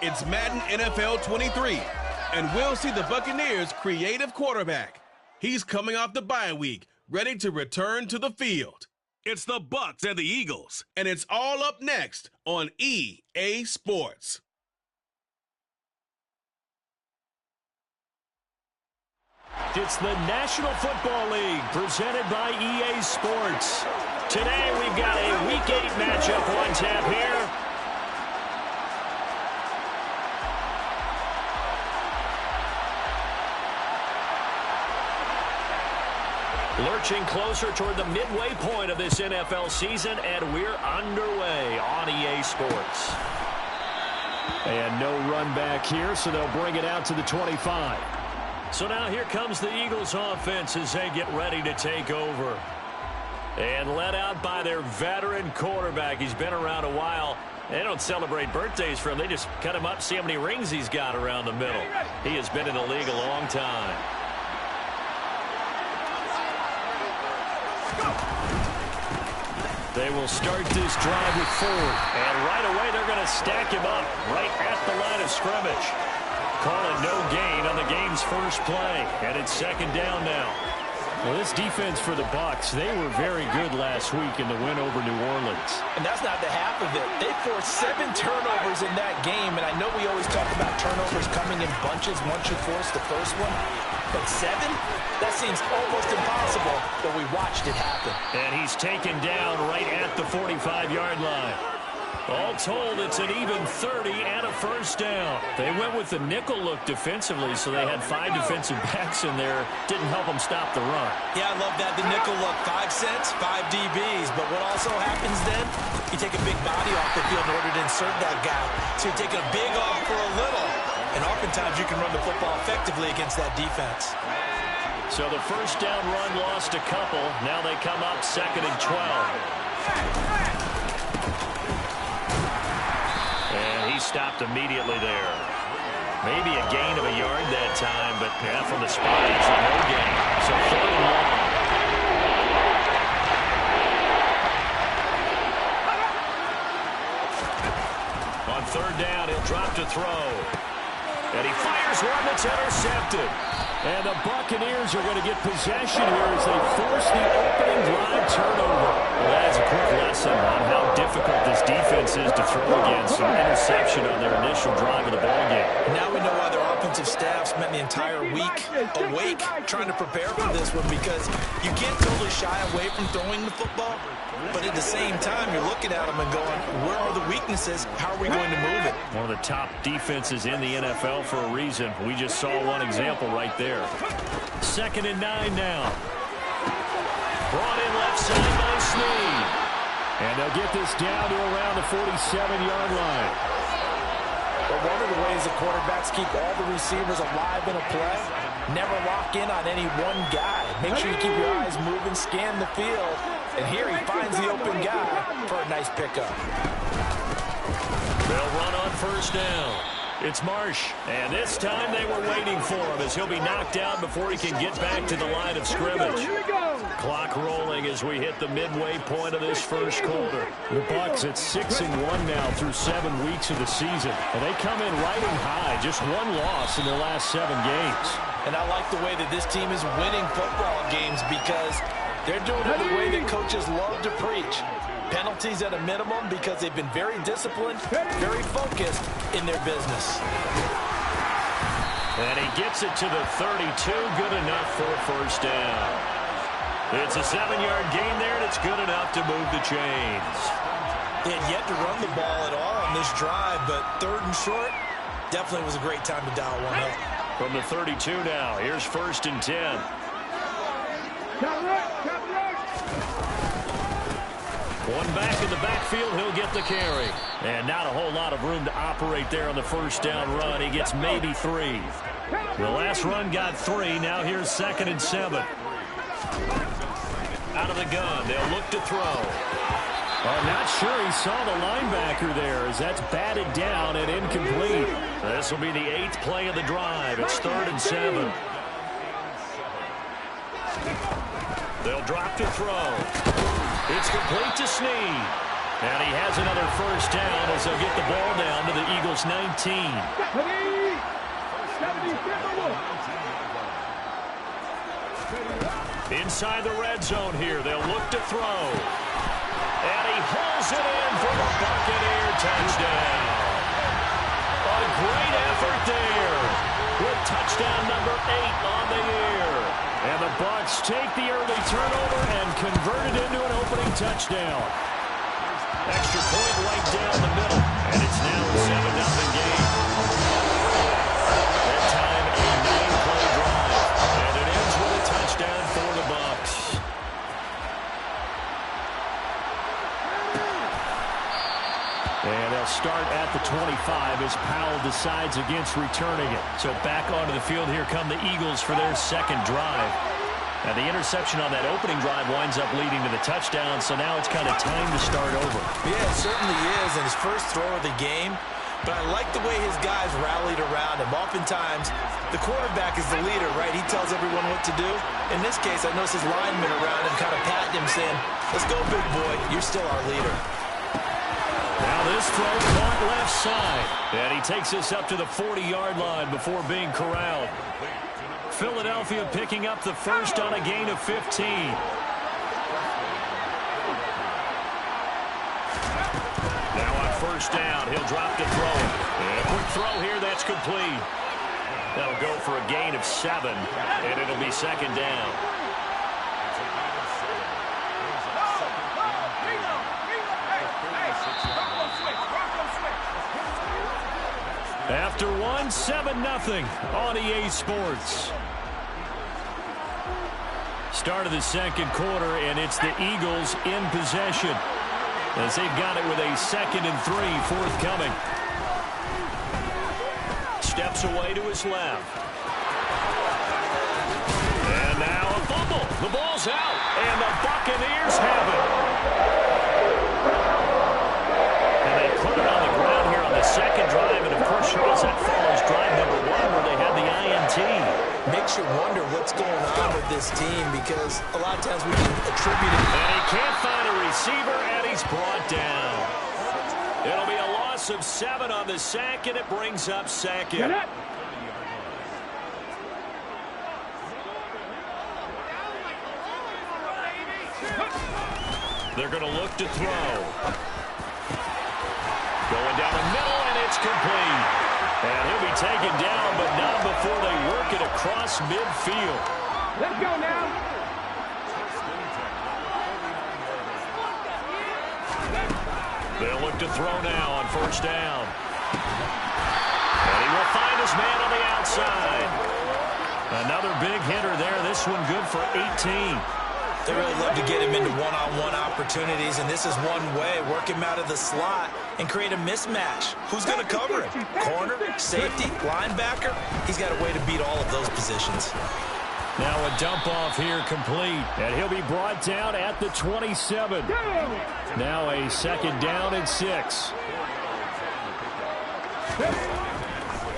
It's Madden NFL 23, and we'll see the Buccaneers' creative quarterback. He's coming off the bye week, ready to return to the field. It's the Bucs and the Eagles, and it's all up next on EA Sports. It's the National Football League presented by EA Sports. Today we've got a Week 8 matchup on tap here. Lurching closer toward the midway point of this NFL season, and we're underway on EA Sports. And no run back here, so they'll bring it out to the 25. So now here comes the Eagles offense as they get ready to take over. And led out by their veteran quarterback. He's been around a while. They don't celebrate birthdays for him. They just cut him up, see how many rings he's got around the middle. He has been in the league a long time. They will start this drive with Ford. And right away, they're going to stack him up right at the line of scrimmage. Call it no gain on the game's first play. And it's second down now. Well, this defense for the Bucs, they were very good last week in the win over New Orleans. And that's not the half of it. They forced 7 turnovers in that game. And I know we always talk about turnovers coming in bunches once you force the first one. But 7? That seems almost impossible, but we watched it happen. And he's taken down right at the 45-yard line. All told, it's an even 30 and a first down. They went with the nickel look defensively, so they had 5 defensive backs in there. Didn't help them stop the run. Yeah, I love that, the nickel look. 5 cents, 5 DBs. But what also happens then, you take a big body off the field in order to insert that guy. So you're taking a big off for a little. And oftentimes you can run the football effectively against that defense. So the first down run lost a couple. Now they come up second and 12. And he stopped immediately there. Maybe a gain of a yard that time, but yeah, from the spot, it's a no gain. So third and 1. On third down, he'll drop to throw. And he fires one that's intercepted. And the Buccaneers are going to get possession here as they force the opening drive turnover. Well, that's a quick lesson on how difficult this defense is to throw against. An interception on their initial drive of the ballgame. Now we know why their offensive staff spent the entire week awake trying to prepare for this one, because you can't totally shy away from throwing the football, but at the same time you're looking at them and going, where are the weaknesses? How are we going to move it? One of the top defenses in the NFL for a reason. We just saw one example right there. Second and 9 now. Brought in left side by Snead. And they'll get this down to around the 47-yard line. But one of the ways the quarterbacks keep all the receivers alive in a play, never lock in on any one guy. Make sure you keep your eyes moving, scan the field. And here he finds the open guy for a nice pickup. They'll run on first down. It's Marsh, and this time they were waiting for him as he'll be knocked out before he can get back to the line of scrimmage. Clock rolling as we hit the midway point of this first quarter. The Bucs at 6-1 now through 7 weeks of the season. And they come in riding high, just 1 loss in their last 7 games. And I like the way that this team is winning football games, because they're doing it the way that coaches love to preach. Penalties at a minimum, because they've been very disciplined, very focused in their business. And he gets it to the 32, good enough for a first down. It's a 7-yard gain there, and it's good enough to move the chains. They had yet to run the ball at all on this drive, but third and short definitely was a great time to dial one up. From the 32 now, here's first and 10. One back in the backfield, he'll get the carry. And not a whole lot of room to operate there on the first down run. He gets maybe 3. The last run got 3. Now here's second and 7. Out of the gun, they'll look to throw. I'm not sure he saw the linebacker there, as that's batted down and incomplete. This will be the 8th play of the drive. It's third and 7. They'll drop to throw. It's complete to Snead. And he has another first down as they'll get the ball down to the Eagles' 19. Inside the red zone here, they'll look to throw. And he hauls it in for the Buccaneer touchdown. A great effort there with touchdown number 8 on the year. And the Bucs take the early turnover and convert it into an opening touchdown. Extra point right down the middle. And it's now a 7-0 game. That time a 9-play drive. And it ends with a touchdown for the Bucs. And they'll start at the 25 as Powell decides against returning it. So back onto the field, here come the Eagles for their second drive. And the interception on that opening drive winds up leading to the touchdown, so now it's kind of time to start over. Yeah, it certainly is, and his first throw of the game. But I like the way his guys rallied around him. Oftentimes, the quarterback is the leader, right? He tells everyone what to do. In this case, I noticed his linemen around him kind of patting him, saying, let's go, big boy. You're still our leader. Now this throw caught left side. And he takes us up to the 40-yard line before being corralled. Philadelphia picking up the first on a gain of 15. Now on first down, he'll drop to throw it. And a quick throw here, that's complete. That'll go for a gain of 7, and it'll be second down. After 7-0 on EA Sports. Start of the second quarter, and it's the Eagles in possession as they've got it with a 2nd and 3 forthcoming. Steps away to his left. And now a fumble. The ball's out, and the Buccaneers have it. And they put it on the ground here on the second drive, and of course, Charles, that follows drive number 1 where they had the INT. Makes you wonder what's going on with this team, because a lot of times we can attribute it. And he can't find a receiver, and he's brought down. It'll be a loss of 7 on the sack, and it brings up 2nd. They're going to look to throw. Going down the middle, and it's complete. And he'll be taken down, but not before they work it across midfield. Let's go now. They'll look to throw now on first down. And he will find his man on the outside. Another big hitter there. This one good for 18. They really love to get him into one-on-one opportunities, and this is one way. Work him out of the slot and create a mismatch. Who's going to cover him? Corner, safety, linebacker? He's got a way to beat all of those positions. Now a dump off here complete, and he'll be brought down at the 27. Now a 2nd down and 6.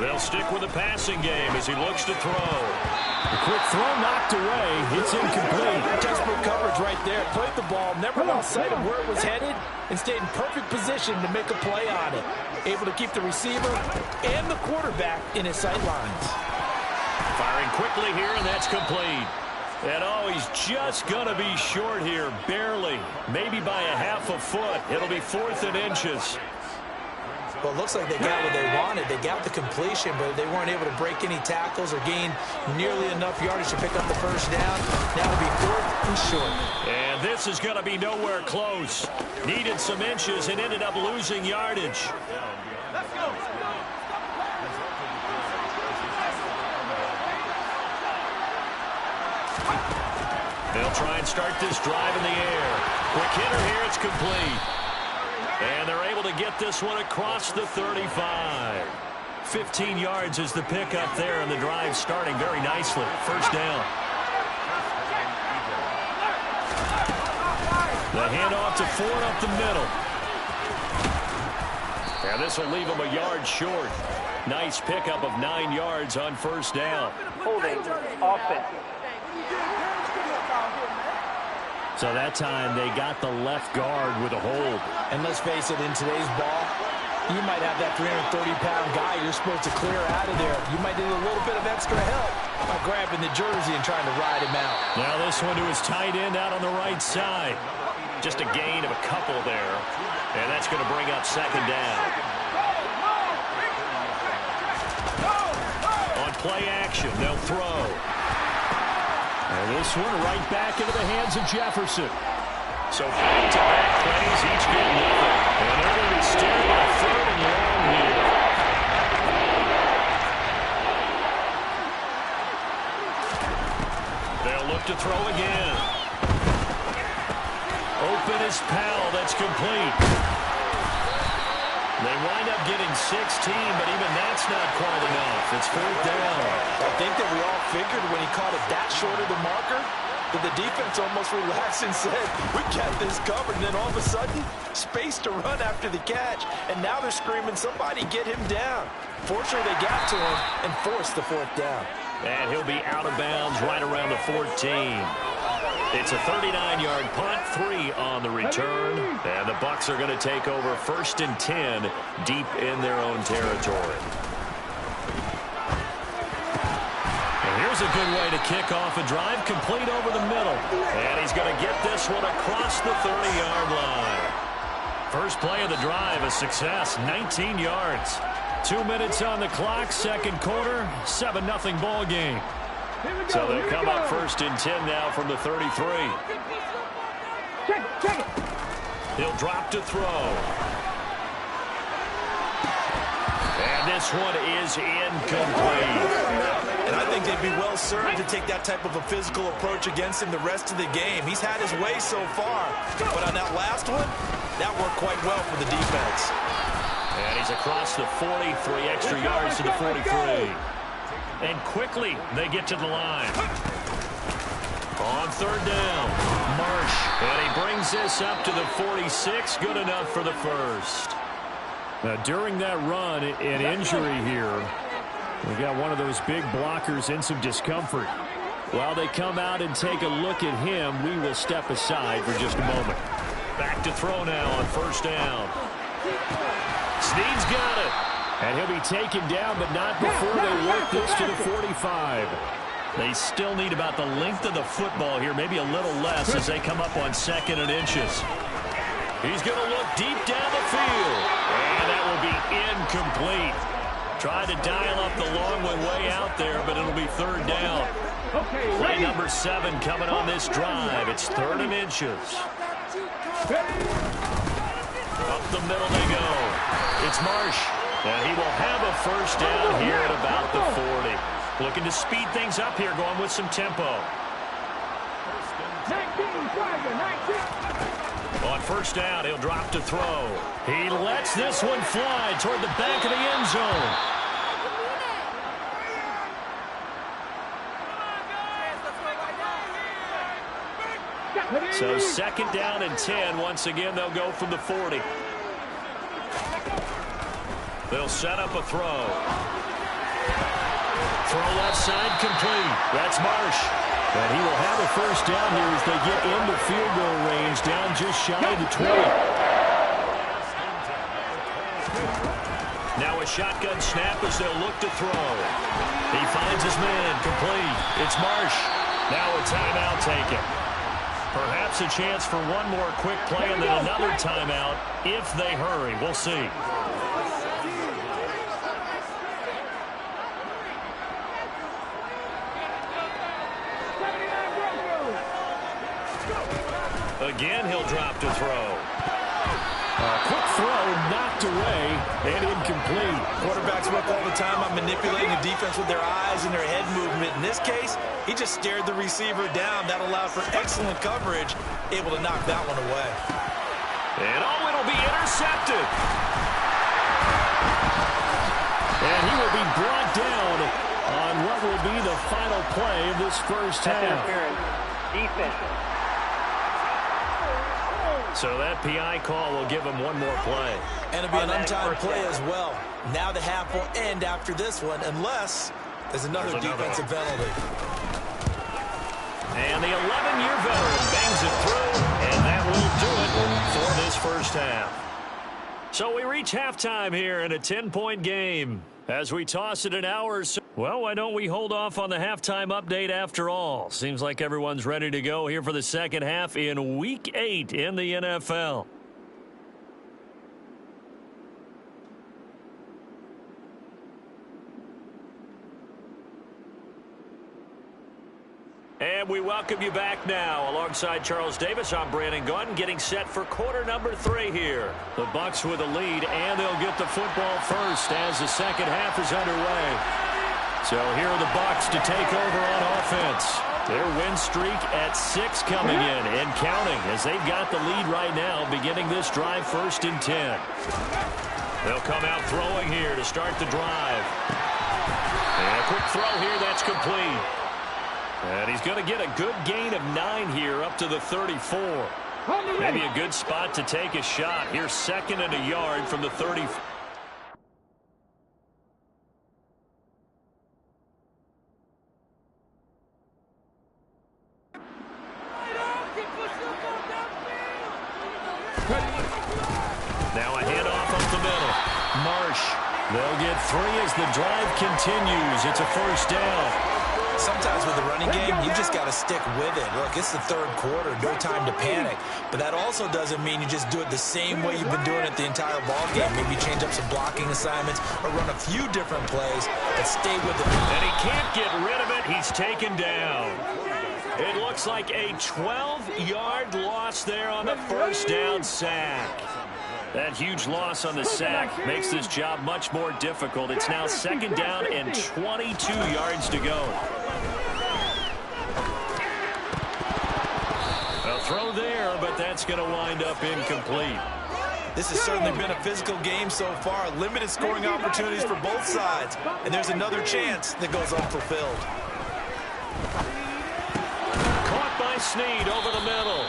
They'll stick with the passing game as he looks to throw. A quick throw knocked away. It's incomplete. Desperate coverage right there. Played the ball, never lost sight of where it was headed, and stayed in perfect position to make a play on it. Able to keep the receiver and the quarterback in his sight lines. Firing quickly here, and that's complete. And oh, he's just going to be short here, barely. Maybe by a half a foot. It'll be 4th and inches. Well, it looks like they got what they wanted. They got the completion, but they weren't able to break any tackles or gain nearly enough yardage to pick up the first down. Now it'll be 4th and short. And this is going to be nowhere close. Needed some inches and ended up losing yardage. Let's go. They'll try and start this drive in the air. Quick hitter here, it's complete. And they're able to get this one across the 35. 15 yards is the pickup there, and the drive starting very nicely. First down. The handoff to Ford up the middle. And this will leave him a yard short. Nice pickup of 9 yards on first down. Holding offense. So that time they got the left guard with a hold. And let's face it, in today's ball, you might have that 330-pound guy you're supposed to clear out of there. You might need a little bit of extra help by grabbing the jersey and trying to ride him out. Now this one to his tight end out on the right side. Just a gain of a couple there. And that's going to bring up second down. On play action, they'll throw. And this one right back into the hands of Jefferson. So back-to-back plays, each get nothing. And they're going to be staring at third and long here. They'll look to throw again. Open is Powell. That's complete. They wind up getting 16, but even that's not quite enough. It's fourth down. I think that we all figured when he caught it that short of the marker that the defense almost relaxed and said, we got this covered. And then all of a sudden, space to run after the catch. And now they're screaming, somebody get him down. Fortunately, they got to him and forced the fourth down. And he'll be out of bounds right around the 14. It's a 39-yard punt, 3 on the return. And the Bucs are going to take over 1st and 10 deep in their own territory. And here's a good way to kick off a drive, complete over the middle. And he's going to get this one across the 30-yard line. First play of the drive, a success, 19 yards. 2 minutes on the clock, second quarter, 7-0 ball game. So they'll come up 1st and 10 now from the 33. Check it. He'll drop to throw. And this one is incomplete. And I think they'd be well served to take that type of a physical approach against him the rest of the game. He's had his way so far. But on that last one, that worked quite well for the defense. And he's across the 40, 3 extra yards to the 43. And quickly, they get to the line. On third down, Marsh. And he brings this up to the 46. Good enough for the first. Now, during that run, an injury here. We got one of those big blockers in some discomfort. While they come out and take a look at him, we will step aside for just a moment. Back to throw now on first down. Snead's got it. And he'll be taken down, but not before they work this to the 45. They still need about the length of the football here, maybe a little less as they come up on 2nd and inches. He's going to look deep down the field. And that will be incomplete. Tried to dial up the long one way out there, but it'll be 3rd down. Play number 7 coming on this drive. It's 3rd and inches. Up the middle they go. It's Marsh. And he will have a first down here at about the 40. Looking to speed things up here, going with some tempo. 19. On first down, he'll drop to throw. He lets this one fly toward the back of the end zone. So 2nd down and 10. Once again, they'll go from the 40. They'll set up a throw. Throw left side complete. That's Marsh. And he will have a first down here as they get into field goal range, down just shy of the 20. Now a shotgun snap as they'll look to throw. He finds his man, complete. It's Marsh. Now a timeout taken. Perhaps a chance for one more quick play and then another timeout if they hurry. We'll see. Again, he'll drop to throw. Quick throw, knocked away, and incomplete. Quarterbacks work all the time on manipulating the defense with their eyes and their head movement. In this case, he just stared the receiver down. That allowed for excellent coverage, able to knock that one away. And it'll be intercepted. And he will be brought down on what will be the final play of this first half. Defense. So that PI call will give him one more play. And it'll be an untimed play as well. Now the half will end after this one, unless there's another defensive penalty. And the 11-year veteran bangs it through first half. So we reach halftime here in a 10-point game. As we toss it an hour or so. Well, why don't we hold off on the halftime update after all? Seems like everyone's ready to go here for the second half in Week 8 in the NFL. And we welcome you back now. Alongside Charles Davis, I'm Brandon Gaudin, getting set for quarter number 3 here. The Bucs with a lead, and they'll get the football first as the second half is underway. So here are the Bucs to take over on offense. Their win streak at 6 coming in and counting as they've got the lead right now, beginning this drive 1st and 10. They'll come out throwing here to start the drive. And a quick throw here, that's complete. And he's going to get a good gain of 9 here up to the 34. Maybe a good spot to take a shot. Here's 2nd and a yard from the 30. Now a handoff up the middle. Marsh. They'll get 3 as the drive continues. It's a first down. Sometimes with the running game, you just got to stick with it. Look, it's the 3rd quarter, no time to panic. But that also doesn't mean you just do it the same way you've been doing it the entire ball game. Maybe change up some blocking assignments or run a few different plays, but stay with it. And he can't get rid of it. He's taken down. It looks like a 12-yard loss there on the first down sack. That huge loss on the sack makes this job much more difficult. It's now 2nd down and 22 yards to go. A throw there, but that's going to wind up incomplete. This has certainly been a physical game so far. Limited scoring opportunities for both sides. And there's another chance that goes unfulfilled. Caught by Snead over the middle.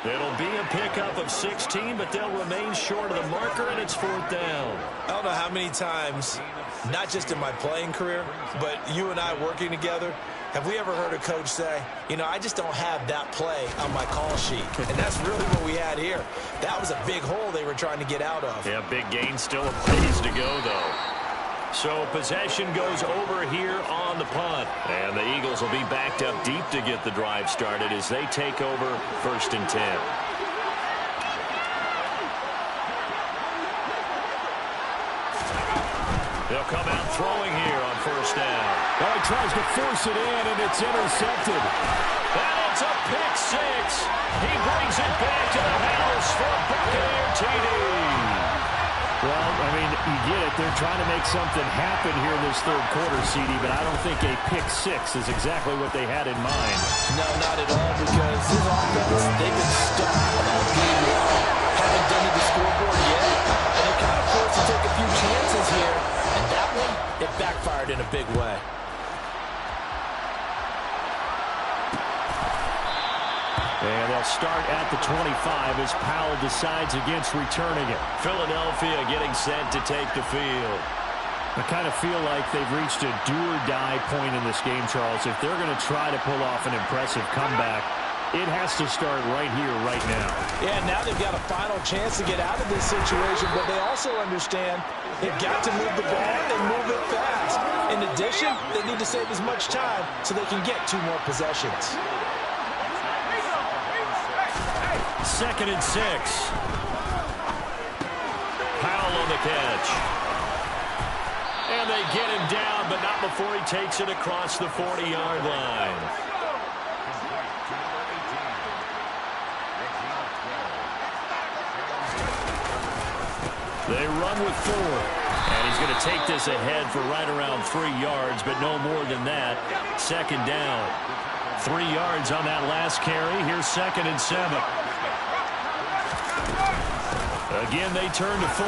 It'll be a pickup of 16, but they'll remain short of the marker, and it's 4th down. I don't know how many times, not just in my playing career, but you and I working together, have we ever heard a coach say, you know, I just don't have that play on my call sheet. And that's really what we had here. That was a big hole they were trying to get out of. Yeah, big gain, still a ways to go, though. So possession goes over here on the punt. And the Eagles will be backed up deep to get the drive started as they take over 1st and 10. They'll come out throwing here on 1st down. Well, he tries to force it in, and it's intercepted. And it's a pick 6. He brings it back to the house for a Buccaneer TD. Well, I mean, you get it. They're trying to make something happen here in this 3rd quarter, CD, but I don't think a pick 6 is exactly what they had in mind. No, not at all, because this offense, they've been stuck all game long. Haven't done it to the scoreboard yet, and they're kind of forced to take a few chances here. And that one, it backfired in a big way. And they'll start at the 25 as Powell decides against returning it. Philadelphia getting set to take the field. I kind of feel like they've reached a do-or-die point in this game, Charles. If they're going to try to pull off an impressive comeback, it has to start right here, right now. Yeah, now they've got a final chance to get out of this situation, but they also understand they've got to move the ball and move it fast. In addition, they need to save as much time so they can get 2 more possessions. 2nd and 6. Powell on the catch. And they get him down, but not before he takes it across the 40-yard line. They run with 4. And he's going to take this ahead for right around 3 yards, but no more than that. 2nd down. 3 yards on that last carry. Here's 2nd and 7. Again, they turn to 4.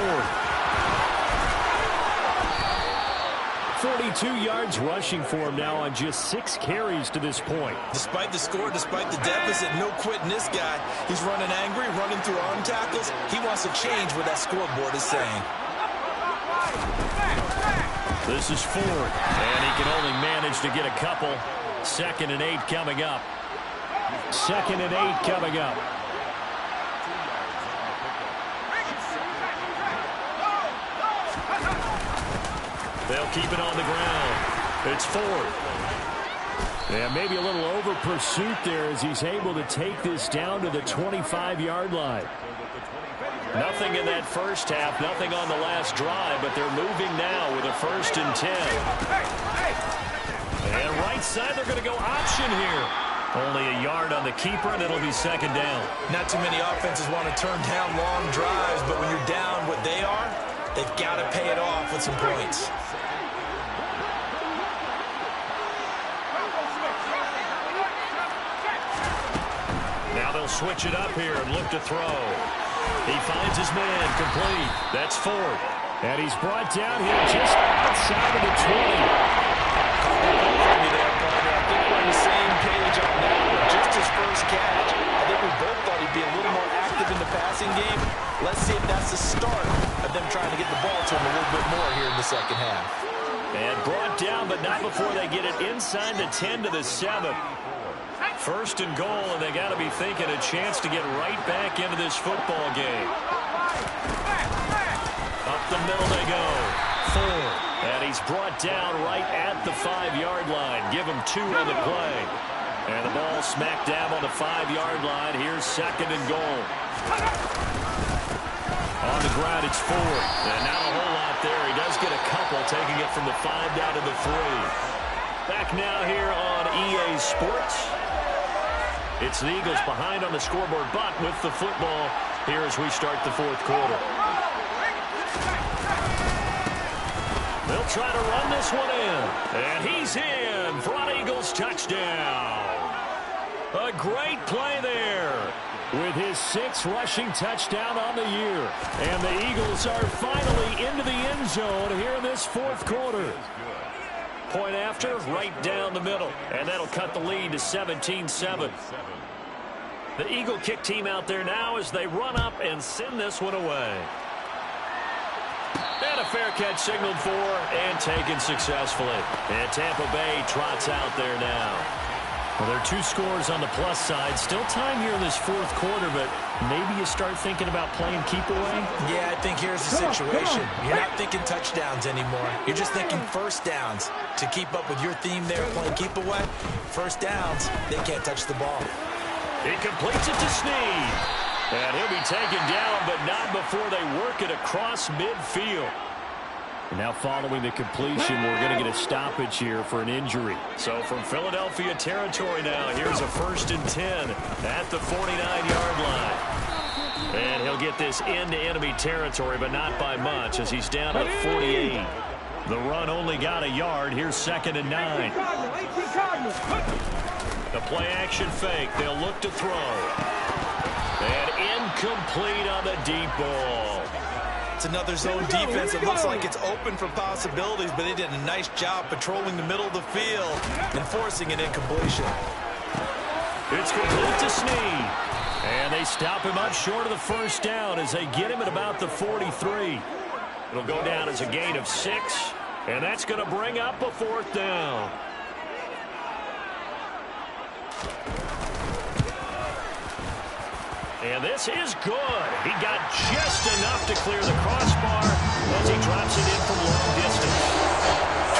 42 yards rushing for him now on just 6 carries to this point. Despite the score, despite the deficit, no quitting this guy. He's running angry, running through arm tackles. He wants to change what that scoreboard is saying. This is 4th, and he can only manage to get a couple. 2nd and 8 coming up. 2nd and 8 coming up. They'll keep it on the ground. It's 4th. Yeah, maybe a little over pursuit there as he's able to take this down to the 25-yard line. Nothing in that first half, nothing on the last drive, but they're moving now with a 1st and 10. And right side, they're going to go option here. Only a yard on the keeper, and it'll be 2nd down. Not too many offenses want to turn down long drives, but when you're down what they are, they've got to pay it off with some points. Now they'll switch it up here and look to throw. He finds his man complete. That's 4th. And he's brought down here just outside of the 20. I think we're on the same page on that one. Just his first catch. I think we both thought he'd be a little more active in the passing game. Let's see if that's the start of them trying to get the ball to him a little bit more here in the second half. And brought down, but not before they get it inside the 10 to the 7. 1st and goal, and they got to be thinking a chance to get right back into this football game. Up the middle they go. 4. And he's brought down right at the 5-yard line. Give him 2 on the play. And the ball smack dab on the 5-yard line. Here's 2nd and goal. On the ground, it's 4. And not a whole lot there. He does get a couple, taking it from the 5 down to the 3. Back now here on EA Sports. It's the Eagles behind on the scoreboard, but with the football here as we start the 4th quarter. They'll try to run this one in. And he's in for an Eagles touchdown. A great play there. With his 6th rushing touchdown on the year. And the Eagles are finally into the end zone here in this 4th quarter. Point after, right down the middle. And that'll cut the lead to 17-7. The Eagle kick team out there now as they run up and send this one away. And a fair catch signaled for and taken successfully. And Tampa Bay trots out there now. Well, there are 2 scores on the plus side. Still time here in this 4th quarter, but maybe you start thinking about playing keep away? Yeah, I think here's the situation. You're not thinking touchdowns anymore. You're just thinking first downs. To keep up with your theme there, playing keep away, first downs, they can't touch the ball. He completes it to Snead. And he'll be taken down, but not before they work it across midfield. Now following the completion, we're going to get a stoppage here for an injury. So from Philadelphia territory now, here's a 1st and 10 at the 49-yard line. And he'll get this into enemy territory, but not by much as he's down at 48. The run only got a yard. Here's 2nd and 9. The play action fake. They'll look to throw. And incomplete on the deep ball. It's another zone defense. It looks like it's open for possibilities, but they did a nice job patrolling the middle of the field and forcing an incompletion. It's complete to Snead. And they stop him up short of the 1st down as they get him at about the 43. It'll go down as a gain of 6, and that's going to bring up a 4th down. And this is good. He got just enough to clear the crossbar as he drops it in from long distance.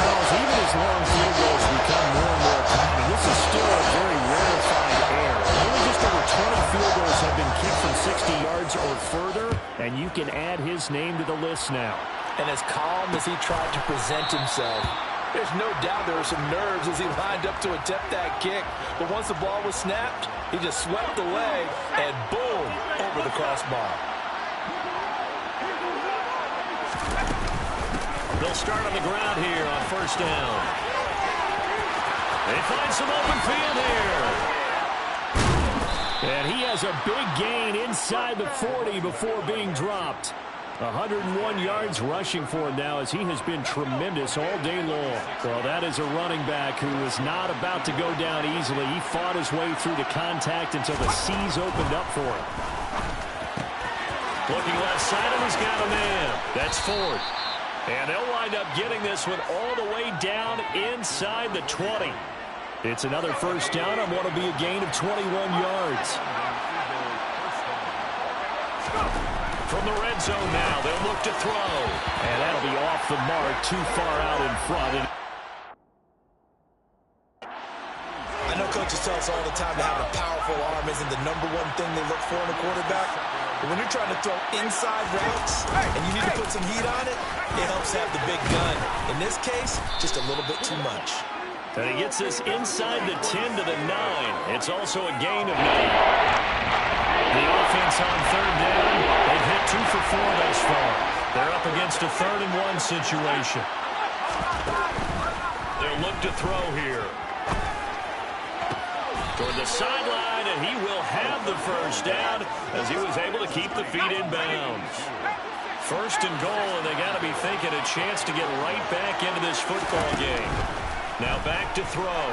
Charles, even as long field goals become more and more common, this is still a very rarefied air. Only just over 20 field goals have been kicked from 60 yards or further, and you can add his name to the list now. And as calm as he tried to present himself, there's no doubt there were some nerves as he lined up to attempt that kick. But once the ball was snapped, he just swept the leg and boom, over the crossbar. They'll start on the ground here on 1st down. They find some open field here. And he has a big gain inside the 40 before being dropped. 101 yards rushing for him now as he has been tremendous all day long. Well, that is a running back who is not about to go down easily. He fought his way through the contact until the seas opened up for him. Looking left side, and he's got a man. That's 4th. And they'll wind up getting this one all the way down inside the 20. It's another 1st down on what will be a gain of 21 yards. From the red zone now, they'll look to throw. And that'll be off the mark, too far out in front. I know coaches tell us all the time that having a powerful arm isn't the #1 thing they look for in a quarterback. But when you're trying to throw inside routes and you need to put some heat on it, it helps have the big gun. In this case, just a little bit too much. And he gets this inside the 10 to the 9. It's also a gain of 9. The offense on third down, they've hit 2 for 4 thus far. They're up against a 3rd and 1 situation. They'll look to throw here. Toward the sideline, and he will have the first down as he was able to keep the feet in bounds. 1st and goal, and they got to be thinking a chance to get right back into this football game. Now back to throw.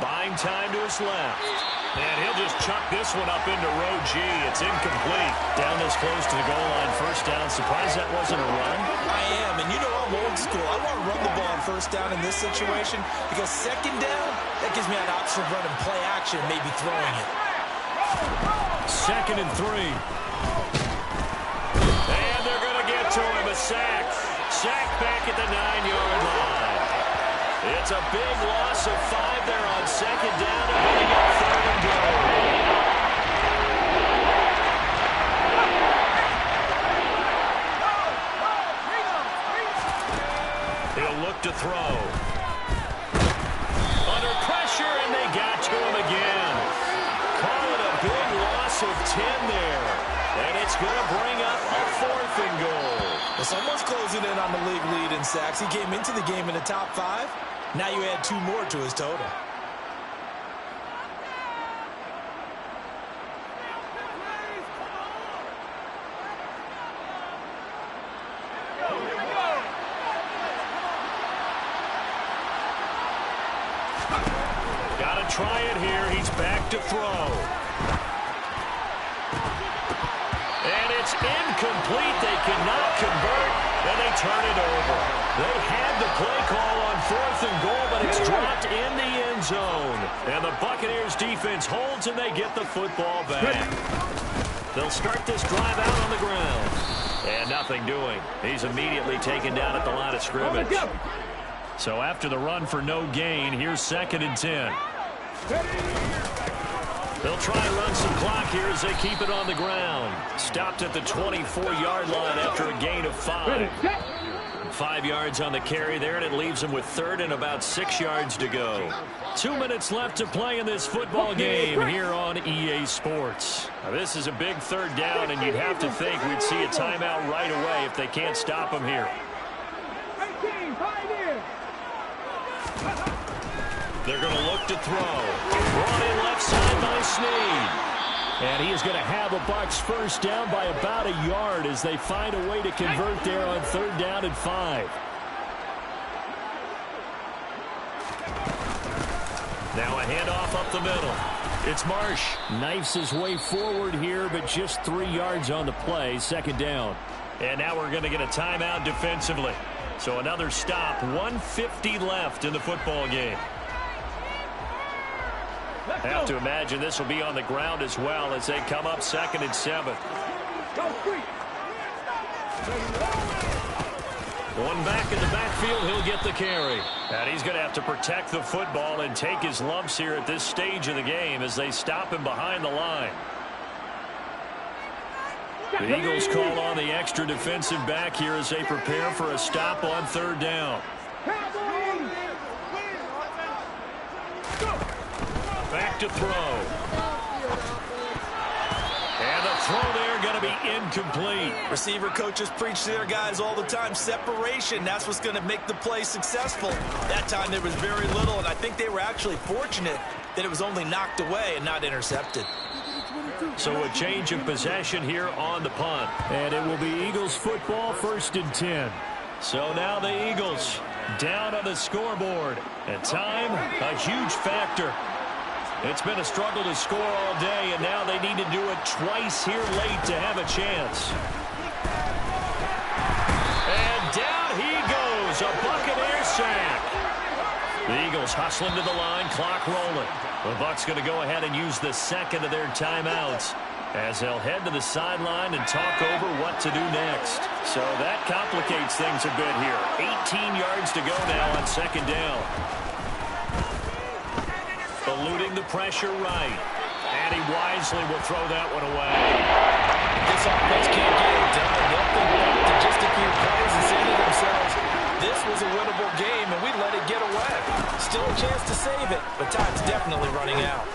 Buying time to his left. And he'll just chuck this one up into row G. It's incomplete. Down this close to the goal line. First down. Surprised that wasn't a run? I am, and you know I'm old school. I want to run the ball on first down in this situation because second down, that gives me an option of running play action and maybe throwing it. 2nd and 3. And they're going to get to him. A sack. Sack back at the 9-yard line. It's a big loss of 5 there on second down and bringing up 3rd and goal. He'll look to throw. Under pressure, and they got to him again. Call it a big loss of 10 there. And it's going to bring up a 4th and goal. Well, someone's closing in on the league lead in sacks. He came into the game in the top 5. Now you add 2 more to his total. Got to try it here. He's back to throw. And it's incomplete. They cannot convert, and they turn it over. They had the play call on 4th and goal, but it's dropped in the end zone. And the Buccaneers defense holds, and they get the football back. They'll start this drive out on the ground. And nothing doing. He's immediately taken down at the line of scrimmage. So after the run for no gain, here's 2nd and 10. They'll try and run some clock here as they keep it on the ground. Stopped at the 24-yard line after a gain of 5. 5 yards on the carry there, and it leaves them with 3rd and about 6 yards to go. 2 minutes left to play in this football game here on EA Sports. Now, this is a big 3rd down, and you'd have to think we'd see a timeout right away if they can't stop them here. They're going to look to throw. Brought in left side by Snead. And he is going to have a Bucs first down by about a yard as they find a way to convert there on 3rd down and 5. Now a handoff up the middle. It's Marsh. Knifes his way forward here, but just 3 yards on the play. 2nd down. And now we're going to get a timeout defensively. So another stop. 1:50 left in the football game. Have to imagine this will be on the ground as well as they come up 2nd and 7. One back in the backfield, he'll get the carry. And he's going to have to protect the football and take his lumps here at this stage of the game as they stop him behind the line. The Eagles call on the extra defensive back here as they prepare for a stop on 3rd down. Back to throw. And the throw there going to be incomplete. Receiver coaches preach to their guys all the time. Separation, that's what's going to make the play successful. That time there was very little, and I think they were actually fortunate that it was only knocked away and not intercepted. So a change of possession here on the punt. And it will be Eagles football, 1st and 10. So now the Eagles down on the scoreboard. And time, a huge factor. It's been a struggle to score all day, and now they need to do it twice here late to have a chance. And down he goes, a Buccaneer sack. The Eagles hustling to the line, clock rolling. The Bucs going to go ahead and use the 2nd of their timeouts. as they'll head to the sideline and talk over what to do next. So that complicates things a bit here. 18 yards to go now on second down. Eluding the pressure right. And he wisely will throw that one away. This offense can't get it done. They'll think back to just a few plays and say to themselves, this was a winnable game, and we let it get away. Still a chance to save it, but time's definitely running out.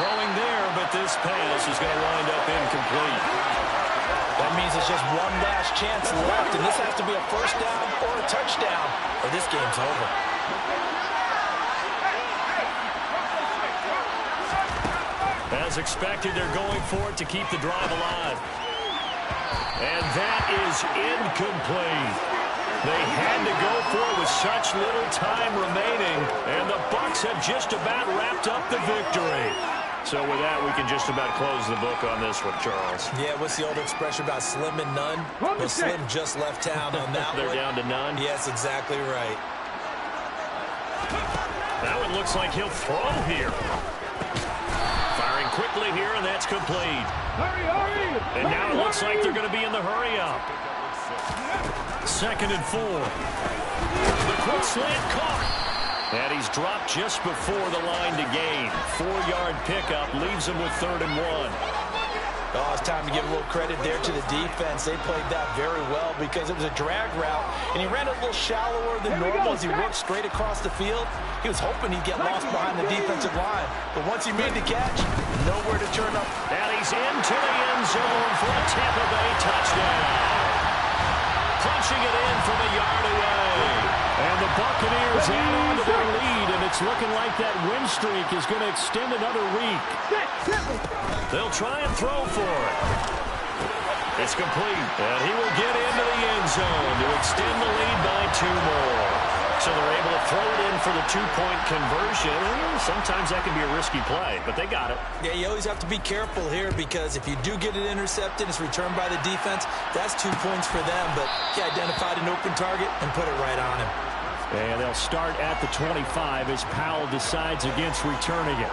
Throwing there, but this pass is going to wind up incomplete. That means it's just one last chance left, and this has to be a first down or a touchdown, or this game's over. As expected, they're going for it to keep the drive alive. And that is incomplete. They had to go for it with such little time remaining, and the Bucs have just about wrapped up the victory. So with that, we can just about close the book on this one, Charles. Yeah, what's the old expression about slim and none? Well, Slim just left town on that They're one. down to none? Yes, exactly right. That one looks like he'll throw here. Firing quickly here, and that's complete. Hurry, hurry! And now it looks like they're going to be in the hurry-up. 2nd and 4. The quick slant caught. And he's dropped just before the line to gain. 4-yard pickup leaves him with 3rd and 1. Oh, it's time to give a little credit there to the defense. They played that very well because it was a drag route, and he ran a little shallower than normal as he worked straight across the field. He was hoping he'd get lost behind the defensive line, but once he made the catch, nowhere to turn up. And he's into the end zone for a Tampa Bay touchdown. Punching it in from a yard away. And the Buccaneers add on to their lead, and it's looking like that win streak is going to extend another week. They'll try and throw for it. It's complete, and he will get into the end zone to extend the lead by 2 more. So they're able to throw it in for the 2-point conversion. Sometimes that can be a risky play, but they got it. Yeah, you always have to be careful here because if you do get it intercepted, it's returned by the defense. That's 2 points for them, but he identified an open target and put it right on him. And they'll start at the 25 as Powell decides against returning it.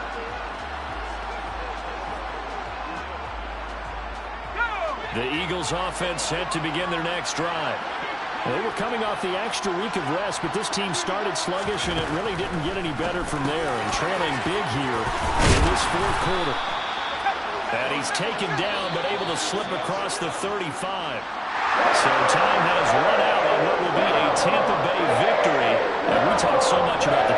The Eagles offense set to begin their next drive. They were coming off the extra week of rest, but this team started sluggish, and it really didn't get any better from there, and trailing big here in this 4th quarter. And he's taken down, but able to slip across the 35. So time has run out on what will be a Tampa Bay victory. And we talked so much about the